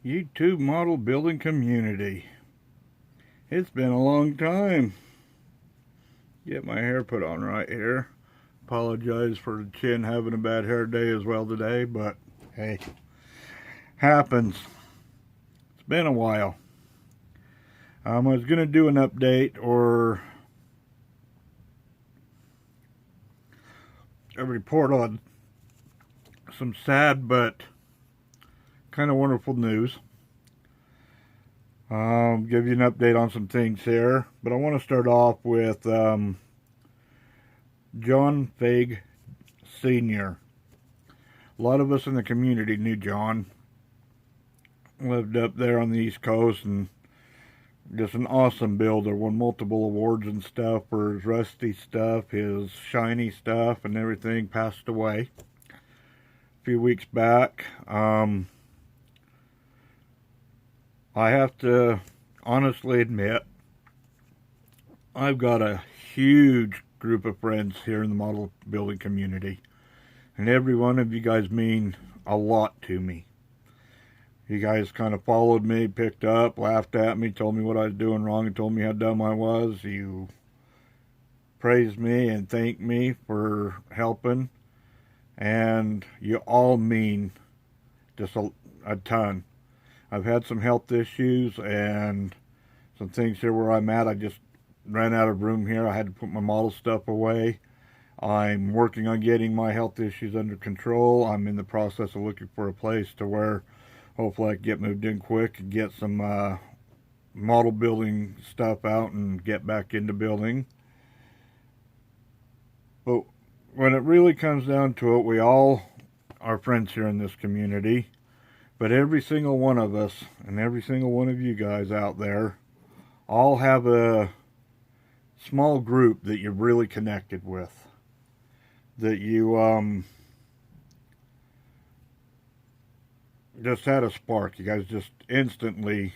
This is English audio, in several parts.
YouTube model building community. It's been a long time. Get my hair put on right here. Apologize for the chin having a bad hair day as well today, but hey, happens. It's been a while. I was going to do an update or a report on some sad but kind of wonderful news. Give you an update on some things here, but I want to start off with John Fague Sr. A lot of us in the community knew John. Lived up there on the East Coast and just an awesome builder. Won multiple awards and stuff for his rusty stuff, his shiny stuff, and everything. Passed away a few weeks back. I have to honestly admit, I've got a huge group of friends here in the model building community. And every one of you guys mean a lot to me. You guys kind of followed me, picked up, laughed at me, told me what I was doing wrong, and told me how dumb I was. You praised me and thanked me for helping. And you all mean just a ton. I've had some health issues and some things here where I'm at. I just ran out of room here. I had to put my model stuff away. I'm working on getting my health issues under control. I'm in the process of looking for a place to where hopefully I can get moved in quick and get some model building stuff out and get back into building. But when it really comes down to it, we all are friends here in this community. But every single one of us and every single one of you guys out there all have a small group that you're really connected with. That you just had a spark. You guys just instantly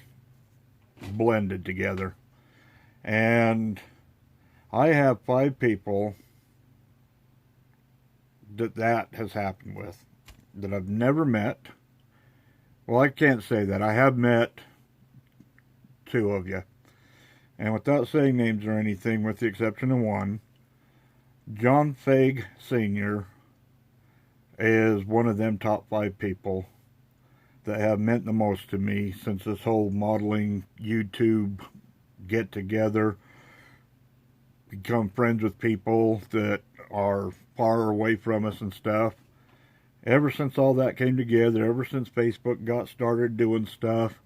blended together. And I have 5 people that has happened with that I've never met. Well, I can't say that. I have met 2 of you. And without saying names or anything, with the exception of one, John Fague Sr. is one of them top 5 people that have meant the most to me since this whole modeling YouTube get together, become friends with people that are far away from us and stuff. Ever since all that came together, ever since Facebook got started doing stuff,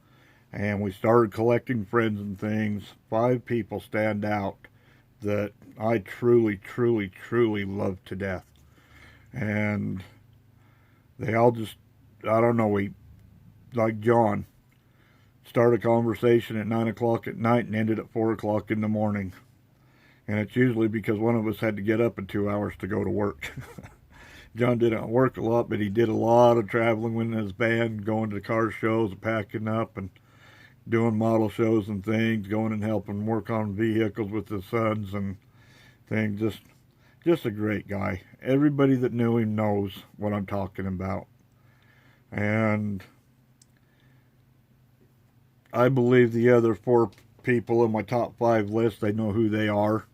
and we started collecting friends and things, 5 people stand out that I truly, truly, truly love to death. And they all just, I don't know, we, like John, started a conversation at 9 o'clock at night and ended at 4 o'clock in the morning. And it's usually because one of us had to get up in 2 hours to go to work. John didn't work a lot, but he did a lot of traveling with his band, going to car shows, packing up, and doing model shows and things, going and helping work on vehicles with his sons and things. Just a great guy. Everybody that knew him knows what I'm talking about. And I believe the other 4 people in my top 5 list, they know who they are.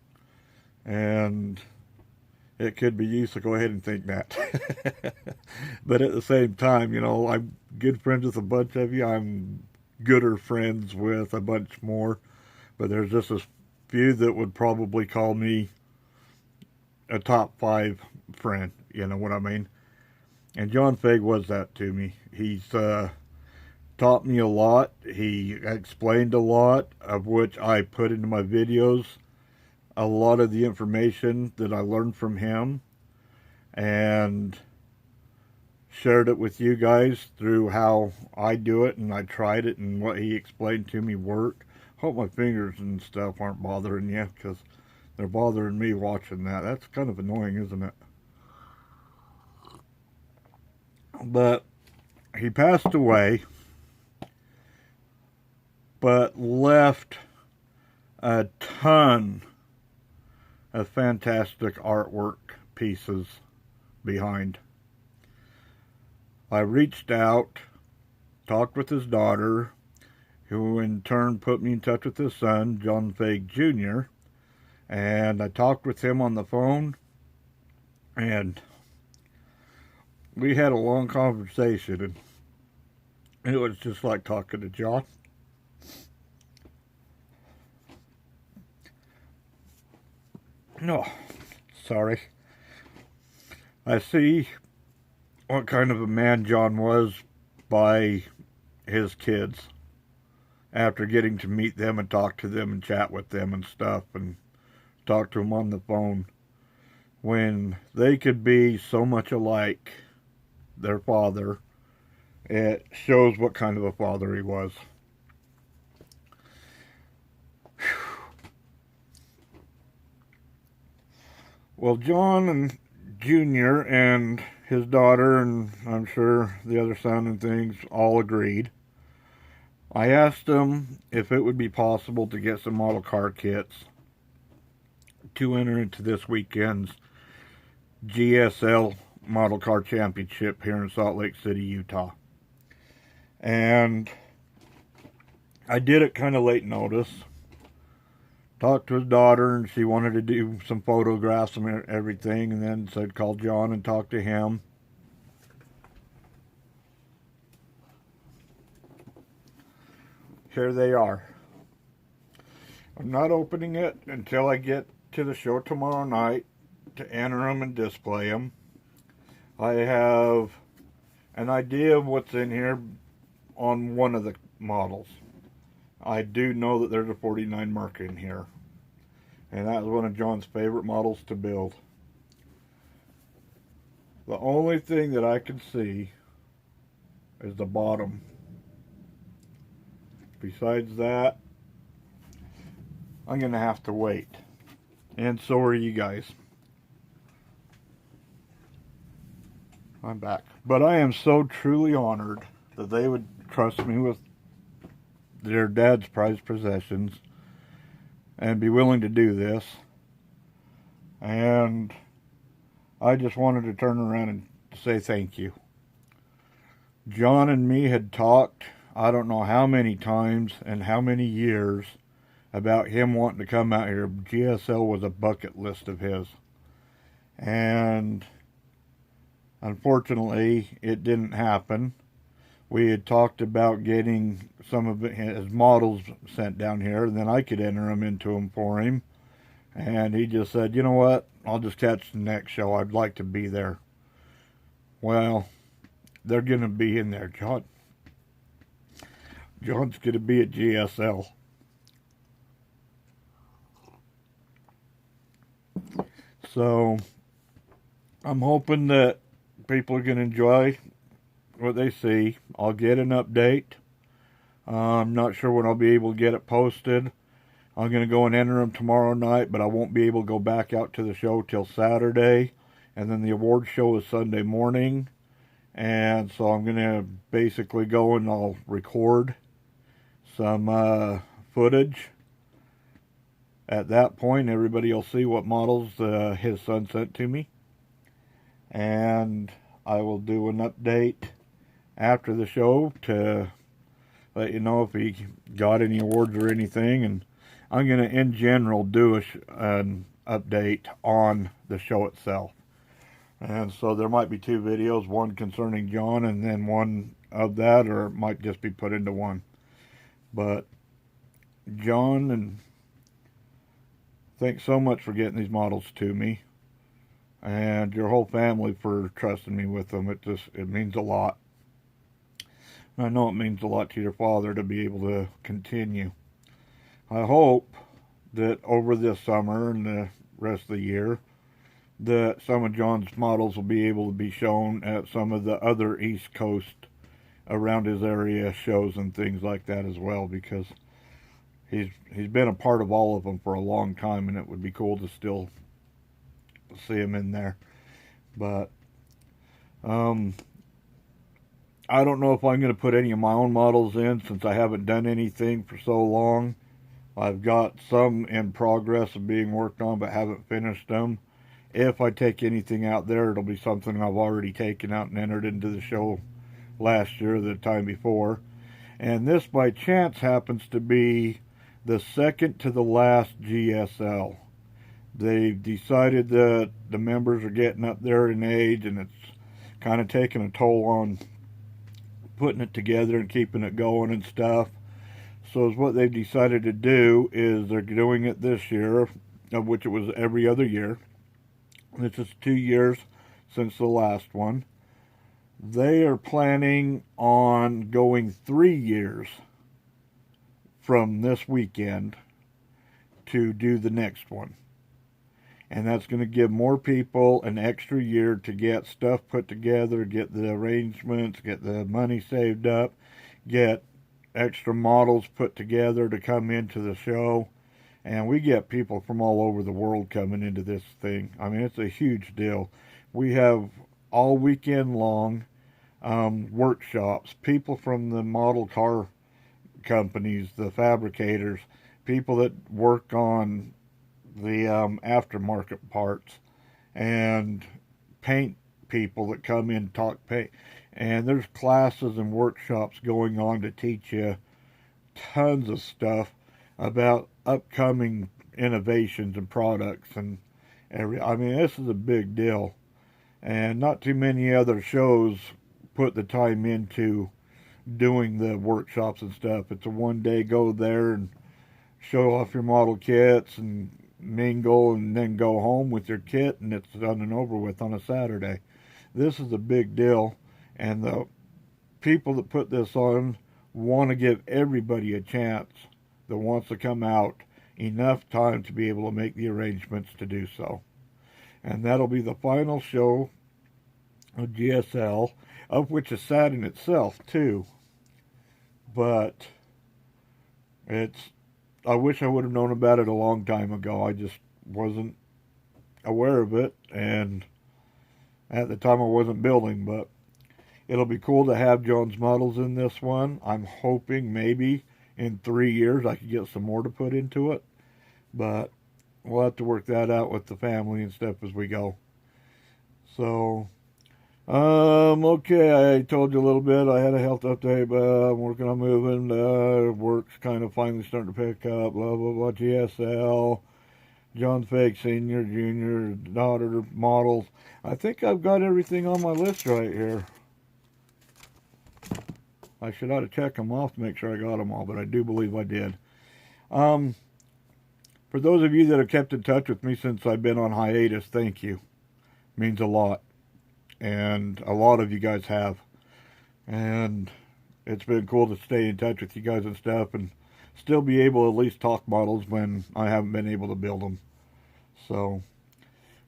And it could be you, so go ahead and think that. But at the same time, you know, I'm good friends with a bunch of you. I'm gooder friends with a bunch more. But there's just a few that would probably call me a top 5 friend. You know what I mean? And John Fague was that to me. He's taught me a lot. He explained a lot, of which I put into my videos. A lot of the information that I learned from him and shared it with you guys through how I do it, and I tried it, and what he explained to me worked. Hope my fingers and stuff aren't bothering you, because they're bothering me watching that. That's kind of annoying, isn't it? But he passed away, but left a ton of fantastic artwork pieces behind. I reached out talked with his daughter, who in turn put me in touch with his son, John Fague Jr., and I talked with him on the phone, and we had a long conversation, and it was just like talking to John. No, sorry. I see what kind of a man John was by his kids after getting to meet them and talk to them and chat with them and stuff and talk to them on the phone, when they could be so much alike their father. It shows what kind of a father he was. Well, John and Junior and his daughter, and I'm sure the other son and things, all agreed. I asked them if it would be possible to get some model car kits to enter into this weekend's GSL Model Car Championship here in Salt Lake City, Utah. And I did it kind of late notice. Talked to his daughter, and she wanted to do some photographs and everything, and then said call John and talk to him. Here they are. I'm not opening it until I get to the show tomorrow night to enter them and display them. I have an idea of what's in here on one of the models. I do know that there's a 49 mark in here, and that was one of John's favorite models to build. The only thing that I can see is the bottom. Besides that, I'm going to have to wait. And so are you guys. I'm back. But I am so truly honored that they would trust me with their dad's prized possessions and be willing to do this. And I just wanted to turn around and say thank you. John and me had talked, I don't know how many times and how many years, about him wanting to come out here. GSL was a bucket list of his. And unfortunately, it didn't happen. We had talked about getting some of his models sent down here, and then I could enter them into them for him. And he just said, you know what, I'll just catch the next show. I'd like to be there. Well, they're going to be in there, John. John's going to be at GSL. So, I'm hoping that people are going to enjoy what they see. I'll get an update. I'm not sure when I'll be able to get it posted. I'm going to go and enter them tomorrow night, but I won't be able to go back out to the show till Saturday. And then the award show is Sunday morning. And so I'm going to basically go and I'll record some footage. At that point, everybody will see what models his son sent to me. And I will do an update after the show to let you know if he got any awards or anything. And I'm going to, in general, do an update on the show itself. And so there might be two videos, one concerning John and then one of that, or it might just be put into one. But John, and thanks so much for getting these models to me, and your whole family for trusting me with them. It means a lot. And I know it means a lot to your father to be able to continue. I hope that over this summer and the rest of the year that some of John's models will be able to be shown at some of the other East Coast around his area shows and things like that as well, because he's been a part of all of them for a long time, and it would be cool to still see him in there. But I don't know if I'm going to put any of my own models in, since I haven't done anything for so long. I've got some in progress of being worked on, but haven't finished them. If I take anything out there, it'll be something I've already taken out and entered into the show last year, the time before. And this, by chance, happens to be the second to the last GSL. They've decided that the members are getting up there in age, and it's kind of taking a toll on putting it together and keeping it going and stuff. So what they've decided to do is they're doing it this year, of which it was every other year. This is 2 years since the last one. They are planning on going 3 years from this weekend to do the next one. And that's going to give more people an extra year to get stuff put together, get the arrangements, get the money saved up, get extra models put together to come into the show. And we get people from all over the world coming into this thing. I mean, it's a huge deal. We have all weekend long workshops, people from the model car companies, the fabricators, people that work on the aftermarket parts, and paint people that come in and talk paint. And there's classes and workshops going on to teach you tons of stuff about upcoming innovations and products and I mean, this is a big deal, and not too many other shows put the time into doing the workshops and stuff. It's a one-day go there and show off your model kits and mingle and then go home with your kit, and it's done and over with on a Saturday. This is a big deal, and the people that put this on want to give everybody a chance that wants to come out enough time to be able to make the arrangements to do so. And that'll be the final show of GSL, of which is sad in itself too. But I wish I would have known about it a long time ago. I just wasn't aware of it, and at the time I wasn't building, but it'll be cool to have John's models in this one. I'm hoping maybe in 3 years I could get some more to put into it, but we'll have to work that out with the family and stuff as we go. So, okay, I told you a little bit. I had a health update, but I'm working on moving. Work's kind of finally starting to pick up. Blah, blah, blah. GSL, John Fague Sr., Jr., daughter models. I think I've got everything on my list right here. I should ought to check them off to make sure I got them all, but I do believe I did. For those of you that have kept in touch with me since I've been on hiatus, thank you. It means a lot. And a lot of you guys have. And it's been cool to stay in touch with you guys and stuff, and still be able to at least talk models when I haven't been able to build them. So,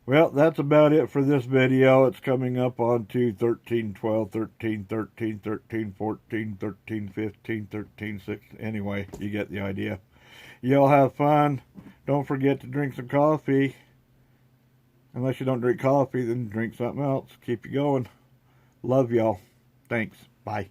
well, that's about it for this video. It's coming up on to 13, 12, 13, 13, 13, 14, 13, 15, 13, 16. Anyway, you get the idea. Y'all have fun. Don't forget to drink some coffee. Unless you don't drink coffee, then drink something else. Keep you going. Love y'all. Thanks. Bye.